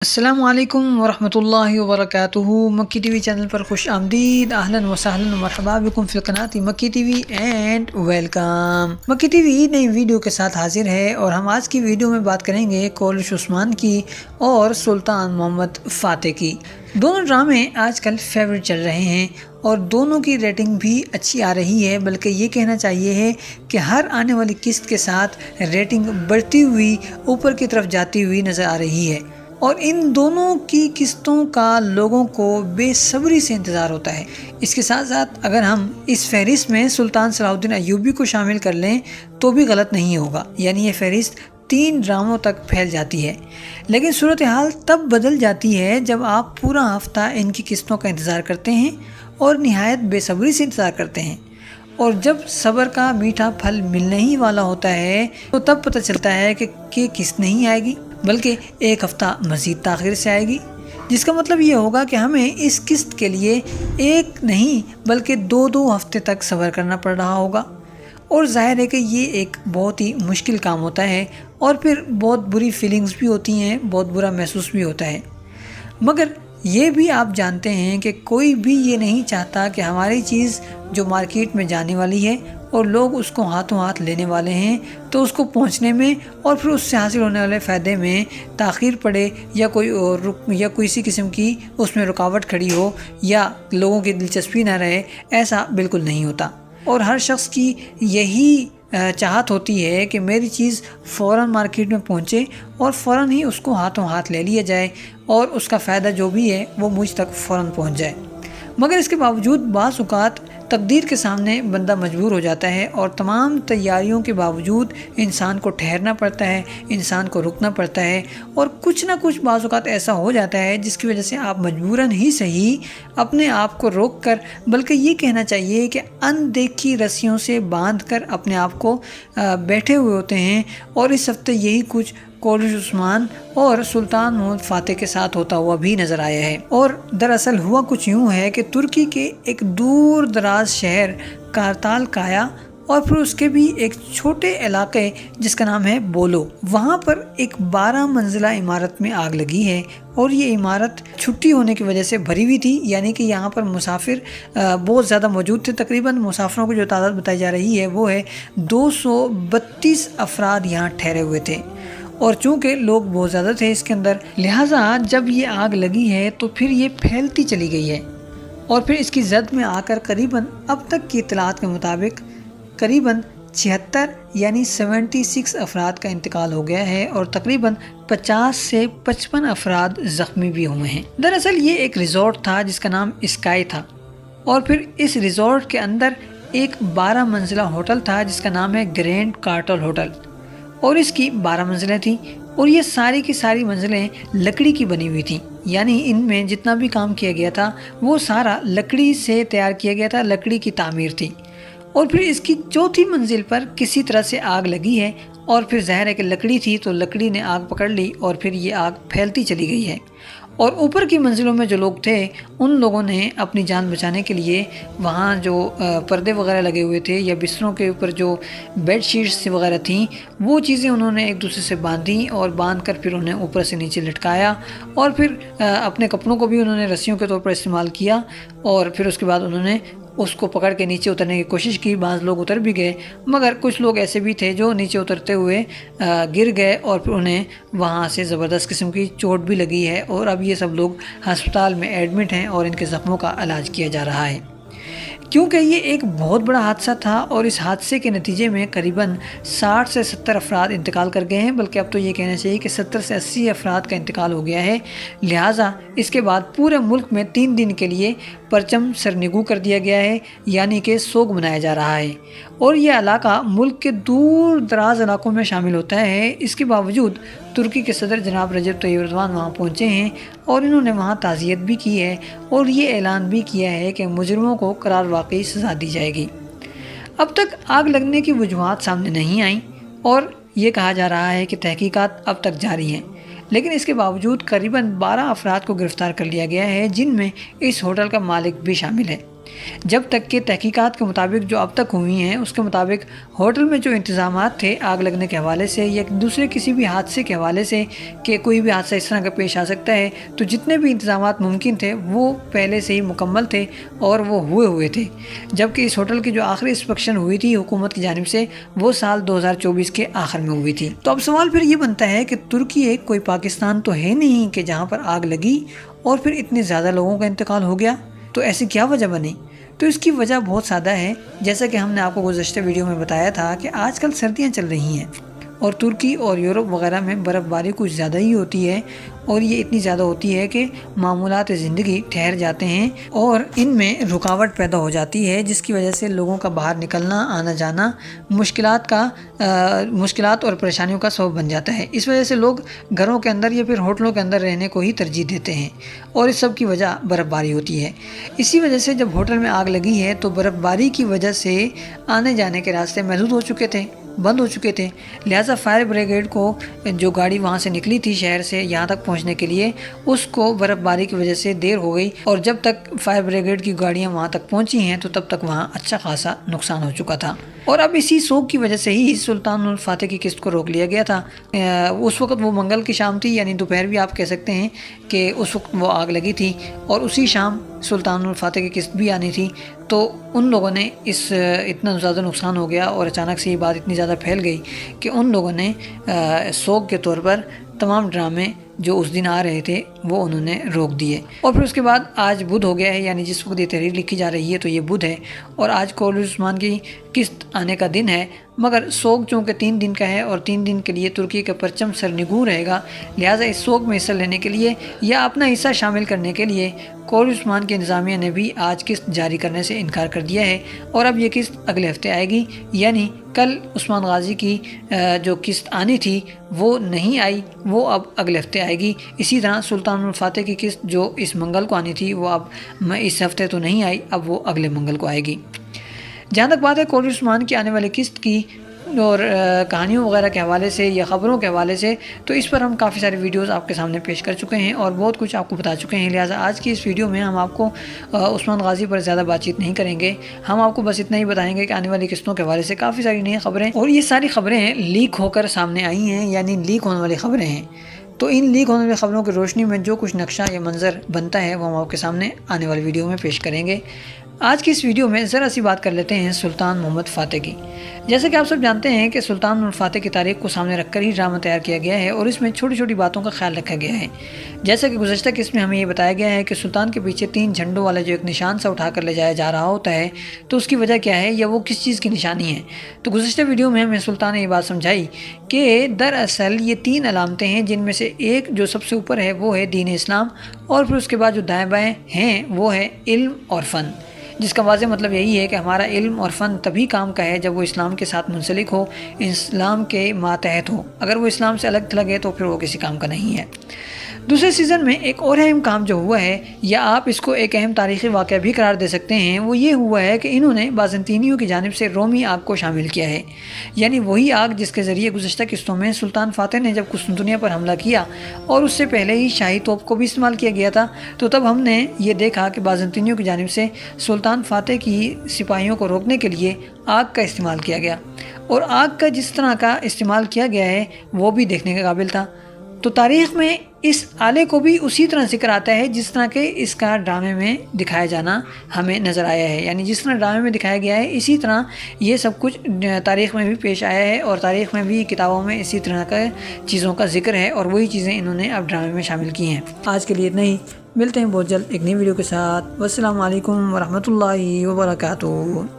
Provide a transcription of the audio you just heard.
السلام علیکم ورحمۃ اللہ وبرکاتہ۔ مکی ٹی وی چینل پر خوش آمدید، اہلا وسہلا مرحبا بکم فی القناۃ مکی ٹی وی اینڈ ویلکم۔ مکی ٹی وی نئی ویڈیو کے ساتھ حاضر ہے اور ہم آج کی ویڈیو میں بات کریں گے کولش عثمان کی اور سلطان محمد فاتح کی۔ دونوں ڈرامے آج کل فیوریٹ چل رہے ہیں اور دونوں کی ریٹنگ بھی اچھی آ رہی ہے، بلکہ یہ کہنا چاہیے ہے کہ ہر آنے والی قسط کے ساتھ ریٹنگ بڑھتی ہوئی اوپر کی طرف جاتی ہوئی نظر آ رہی ہے، اور ان دونوں کی قسطوں کا لوگوں کو بے صبری سے انتظار ہوتا ہے۔ اس کے ساتھ ساتھ اگر ہم اس فہرست میں سلطان صلاح الدین ایوبی کو شامل کر لیں تو بھی غلط نہیں ہوگا، یعنی یہ فہرست 3 ڈراموں تک پھیل جاتی ہے۔ لیکن صورتحال تب بدل جاتی ہے جب آپ پورا ہفتہ ان کی قسطوں کا انتظار کرتے ہیں اور نہایت بے صبری سے انتظار کرتے ہیں، اور جب صبر کا میٹھا پھل ملنے ہی والا ہوتا ہے تو تب پتہ چلتا ہے کہ قسط نہیں آئے گی، بلکہ ایک ہفتہ مزید تاخیر سے آئے گی، جس کا مطلب یہ ہوگا کہ ہمیں اس قسط کے لیے ایک نہیں بلکہ 2 ہفتے تک صبر کرنا پڑ رہا ہوگا، اور ظاہر ہے کہ یہ ایک بہت ہی مشکل کام ہوتا ہے، اور پھر بہت بری فیلنگز بھی ہوتی ہیں، بہت برا محسوس بھی ہوتا ہے۔ مگر یہ بھی آپ جانتے ہیں کہ کوئی بھی یہ نہیں چاہتا کہ ہماری چیز جو مارکیٹ میں جانے والی ہے اور لوگ اس کو ہاتھوں ہاتھ لینے والے ہیں تو اس کو پہنچنے میں اور پھر اس سے حاصل ہونے والے فائدے میں تاخیر پڑے، یا کوئی سی قسم کی اس میں رکاوٹ کھڑی ہو، یا لوگوں کی دلچسپی نہ رہے۔ ایسا بالکل نہیں ہوتا، اور ہر شخص کی یہی چاہت ہوتی ہے کہ میری چیز فوراً مارکیٹ میں پہنچے اور فوراً ہی اس کو ہاتھوں ہاتھ لے لیا جائے، اور اس کا فائدہ جو بھی ہے وہ مجھ تک فوراً پہنچ جائے۔ مگر اس کے باوجود بعض اوقات تقدیر کے سامنے بندہ مجبور ہو جاتا ہے، اور تمام تیاریوں کے باوجود انسان کو ٹھہرنا پڑتا ہے، انسان کو رکنا پڑتا ہے، اور کچھ نہ کچھ بعض اوقات ایسا ہو جاتا ہے جس کی وجہ سے آپ مجبوراً ہی صحیح اپنے آپ کو روک کر، بلکہ یہ کہنا چاہیے کہ اندیکھی رسیوں سے باندھ کر اپنے آپ کو بیٹھے ہوئے ہوتے ہیں، اور اس ہفتے یہی کچھ کولش عثمان اور سلطان محمد فاتح کے ساتھ ہوتا ہوا بھی نظر آیا ہے۔ اور دراصل ہوا کچھ یوں ہے کہ ترکی کے ایک دور دراز شہر کارتال کایا، اور پھر اس کے بھی ایک چھوٹے علاقے جس کا نام ہے بولو، وہاں پر ایک 12 منزلہ عمارت میں آگ لگی ہے، اور یہ عمارت چھٹی ہونے کی وجہ سے بھری ہوئی تھی، یعنی کہ یہاں پر مسافر بہت زیادہ موجود تھے۔ تقریباً مسافروں کی جو تعداد بتائی جا رہی ہے وہ ہے 232 افراد یہاں ٹھہرے ہوئے تھے، اور چونکہ لوگ بہت زیادہ تھے اس کے اندر، لہٰذا جب یہ آگ لگی ہے تو پھر یہ پھیلتی چلی گئی ہے، اور پھر اس کی زد میں آ کر قریباً اب تک کی اطلاعات کے مطابق قریباً 76 یعنی 76 افراد کا انتقال ہو گیا ہے، اور تقریباً 50 سے 55 افراد زخمی بھی ہوئے ہیں۔ دراصل یہ ایک ریزورٹ تھا جس کا نام اسکائی تھا، اور پھر اس ریزورٹ کے اندر ایک 12 منزلہ ہوٹل تھا جس کا نام ہے گرینڈ کارٹل ہوٹل، اور اس کی 12 منزلیں تھیں، اور یہ ساری کی ساری منزلیں لکڑی کی بنی ہوئی تھیں، یعنی ان میں جتنا بھی کام کیا گیا تھا وہ سارا لکڑی سے تیار کیا گیا تھا، لکڑی کی تعمیر تھی۔ اور پھر اس کی 4تھی منزل پر کسی طرح سے آگ لگی ہے، اور پھر ظاہر ہے کہ لکڑی تھی تو لکڑی نے آگ پکڑ لی، اور پھر یہ آگ پھیلتی چلی گئی ہے، اور اوپر کی منزلوں میں جو لوگ تھے ان لوگوں نے اپنی جان بچانے کے لیے وہاں جو پردے وغیرہ لگے ہوئے تھے، یا بستروں کے اوپر جو بیڈ شیٹس وغیرہ تھیں، وہ چیزیں انہوں نے ایک دوسرے سے باندھیں، اور باندھ کر پھر انہیں اوپر سے نیچے لٹکایا، اور پھر اپنے کپڑوں کو بھی انہوں نے رسیوں کے طور پر استعمال کیا، اور پھر اس کے بعد انہوں نے اس کو پکڑ کے نیچے اترنے کی کوشش کی۔ بعض لوگ اتر بھی گئے، مگر کچھ لوگ ایسے بھی تھے جو نیچے اترتے ہوئے گر گئے، اور پھر انہیں وہاں سے زبردست قسم کی چوٹ بھی لگی ہے، اور اب یہ سب لوگ ہسپتال میں ایڈمٹ ہیں اور ان کے زخموں کا علاج کیا جا رہا ہے۔ کیونکہ یہ ایک بہت بڑا حادثہ تھا، اور اس حادثے کے نتیجے میں قریباً 60 سے 70 افراد انتقال کر گئے ہیں، بلکہ اب تو یہ کہنا چاہیے کہ 70 سے 80 افراد کا انتقال ہو گیا ہے۔ لہٰذا اس کے بعد پورے ملک میں 3 دن کے لیے پرچم سرنگو کر دیا گیا ہے، یعنی کہ سوگ منایا جا رہا ہے، اور یہ علاقہ ملک کے دور دراز علاقوں میں شامل ہوتا ہے۔ اس کے باوجود ترکی کے صدر جناب رجب طیب ایردوان وہاں پہنچے ہیں، اور انہوں نے وہاں تعزیت بھی کی ہے، اور یہ اعلان بھی کیا ہے کہ مجرموں کو قرار واقعی سزا دی جائے گی۔ اب تک آگ لگنے کی وجوہات سامنے نہیں آئیں، اور یہ کہا جا رہا ہے کہ تحقیقات اب تک جاری ہیں، لیکن اس کے باوجود قریباً 12 افراد کو گرفتار کر لیا گیا ہے، جن میں اس ہوٹل کا مالک بھی شامل ہے۔ جب تک کہ تحقیقات کے مطابق جو اب تک ہوئی ہیں اس کے مطابق ہوٹل میں جو انتظامات تھے آگ لگنے کے حوالے سے یا دوسرے کسی بھی حادثے کے حوالے سے کہ کوئی بھی حادثہ اس طرح کا پیش آ سکتا ہے، تو جتنے بھی انتظامات ممکن تھے وہ پہلے سے ہی مکمل تھے اور وہ ہوئے تھے۔ جبکہ اس ہوٹل کی جو آخری انسپیکشن ہوئی تھی حکومت کی جانب سے وہ سال 2024 کے آخر میں ہوئی تھی۔ تو اب سوال پھر یہ بنتا ہے کہ ترکی ایک کوئی پاکستان تو ہے نہیں کہ جہاں پر آگ لگی اور پھر اتنے زیادہ لوگوں کا انتقال ہو گیا، تو ایسی کیا وجہ بنی؟ تو اس کی وجہ بہت سادہ ہے، جیسا کہ ہم نے آپ کو گزشتہ ویڈیو میں بتایا تھا کہ آج کل سردیاں چل رہی ہیں اور ترکی اور یورپ وغیرہ میں برف باری کچھ زیادہ ہی ہوتی ہے، اور یہ اتنی زیادہ ہوتی ہے کہ معمولات زندگی ٹھہر جاتے ہیں اور ان میں رکاوٹ پیدا ہو جاتی ہے، جس کی وجہ سے لوگوں کا باہر نکلنا آنا جانا مشکلات اور پریشانیوں کا سبب بن جاتا ہے۔ اس وجہ سے لوگ گھروں کے اندر یا پھر ہوٹلوں کے اندر رہنے کو ہی ترجیح دیتے ہیں، اور اس سب کی وجہ برف باری ہوتی ہے۔ اسی وجہ سے جب ہوٹل میں آگ لگی ہے تو برف باری کی وجہ سے آنے جانے کے راستے محدود ہو چکے تھے، بند ہو چکے تھے، لہٰذا فائر بریگیڈ کو جو گاڑی وہاں سے نکلی تھی شہر سے یہاں تک پہنچنے کے لیے اس کو برف باری کی وجہ سے دیر ہو گئی، اور جب تک فائر بریگیڈ کی گاڑیاں وہاں تک پہنچی ہیں تو تب تک وہاں اچھا خاصا نقصان ہو چکا تھا، اور اب اسی سوگ کی وجہ سے ہی سلطان الفاتح کی قسط کو روک لیا گیا تھا۔ اس وقت وہ منگل کی شام تھی، یعنی دوپہر بھی آپ کہہ سکتے ہیں کہ اس وقت وہ آگ لگی تھی، اور اسی شام سلطان الفاتح کی قسط بھی آنی تھی، تو ان لوگوں نے اتنا زیادہ نقصان ہو گیا اور اچانک سے یہ بات اتنی زیادہ پھیل گئی کہ ان لوگوں نے سوگ کے طور پر تمام ڈرامے جو اس دن آ رہے تھے وہ انہوں نے روک دیے۔ اور پھر اس کے بعد آج بدھ ہو گیا ہے، یعنی جس وقت یہ تحریر لکھی جا رہی ہے تو یہ بدھ ہے، اور آج کورل عثمان کی قسط آنے کا دن ہے، مگر سوگ چونکہ 3 دن کا ہے اور 3 دن کے لیے ترکی کا پرچم سرنگوں رہے گا، لہٰذا اس سوگ میں حصہ لینے کے لیے یا اپنا حصہ شامل کرنے کے لیے کورل عثمان کی انتظامیہ نے بھی آج قسط جاری کرنے سے انکار کر دیا ہے، اور اب یہ قسط اگلے ہفتے آئے گی، یعنی کل عثمان غازی کی جو قسط آنی تھی وہ نہیں آئی، وہ اب اگلے ہفتے آئے گی۔ اسی طرح سلطان الفاتح کی قسط جو اس منگل کو آنی تھی وہ اب اس ہفتے تو نہیں آئی، اب وہ اگلے منگل کو آئے گی۔ جہاں تک بات ہے کورل عثمان کی آنے والی قسط کی اور کہانیوں وغیرہ کے حوالے سے یا خبروں کے حوالے سے، تو اس پر ہم کافی سارے ویڈیوز آپ کے سامنے پیش کر چکے ہیں اور بہت کچھ آپ کو بتا چکے ہیں، لہٰذا آج کی اس ویڈیو میں ہم آپ کو عثمان غازی پر زیادہ بات چیت نہیں کریں گے، ہم آپ کو بس اتنا ہی بتائیں گے کہ آنے والی قسطوں کے حوالے سے کافی ساری نئی خبریں، اور یہ ساری خبریں لیک ہو کر سامنے آئی ہیں، یعنی لیک ہونے والی خبریں ہیں، تو ان لیک ہونے والی خبروں کی روشنی میں جو کچھ نقشہ یا منظر بنتا ہے وہ ہم آپ کے سامنے آنے والی ویڈیو میں پیش کریں گے۔ آج کی اس ویڈیو میں ذرا سی بات کر لیتے ہیں سلطان محمد فاتح کی۔ جیسا کہ آپ سب جانتے ہیں کہ سلطان الفاتح کی تاریخ کو سامنے رکھ کر ہی ڈرامہ تیار کیا گیا ہے، اور اس میں چھوٹی چھوٹی باتوں کا خیال رکھا گیا ہے۔ جیسا کہ گزشتہ قسط میں ہمیں یہ بتایا گیا ہے کہ سلطان کے پیچھے 3 جھنڈوں والا جو ایک نشان سا اٹھا کر لے جایا جا رہا ہوتا ہے، تو اس کی وجہ کیا ہے یا وہ کس چیز کی نشانی ہے۔ تو گزشتہ ویڈیو میں ہمیں سلطان نے یہ بات سمجھائی کہ دراصل یہ 3 علامتیں ہیں، جن میں سے ایک جو سب سے اوپر ہے وہ ہے دین اسلام، اور پھر اس کے بعد جو دائیں بائیں ہیں وہ ہے علم اور فن، جس کا واضح مطلب یہی ہے کہ ہمارا علم اور فن تبھی کام کا ہے جب وہ اسلام کے ساتھ منسلک ہو، اسلام کے ماتحت ہو، اگر وہ اسلام سے الگ تھلگ ہے تو پھر وہ کسی کام کا نہیں ہے۔ دوسرے سیزن میں ایک اور اہم کام جو ہوا ہے، یا آپ اس کو ایک اہم تاریخی واقعہ بھی قرار دے سکتے ہیں، وہ یہ ہوا ہے کہ انہوں نے بازنطینیوں کی جانب سے رومی آگ کو شامل کیا ہے، یعنی وہی آگ جس کے ذریعے گزشتہ قسطوں میں سلطان فاتح نے جب قسطنطنیہ پر حملہ کیا اور اس سے پہلے ہی شاہی توپ کو بھی استعمال کیا گیا تھا، تو تب ہم نے یہ دیکھا کہ بازنطینیوں کی جانب سے سلطان فاتح کی سپاہیوں کو روکنے کے لیے آگ کا استعمال کیا گیا، اور آگ کا جس طرح کا استعمال کیا گیا ہے وہ بھی دیکھنے کے قابل تھا۔ تو تاریخ میں اس آلے کو بھی اسی طرح ذکر آتا ہے جس طرح کہ اس کا ڈرامے میں دکھایا جانا ہمیں نظر آیا ہے، یعنی جس طرح ڈرامے میں دکھایا گیا ہے اسی طرح یہ سب کچھ تاریخ میں بھی پیش آیا ہے، اور تاریخ میں بھی کتابوں میں اسی طرح کا چیزوں کا ذکر ہے، اور وہی چیزیں انہوں نے اب ڈرامے میں شامل کی ہیں۔ آج کے لیے اتنا ہی، ملتے ہیں بہت جلد ایک نئی ویڈیو کے ساتھ۔ والسلام علیکم ورحمۃ اللہ وبرکاتہ۔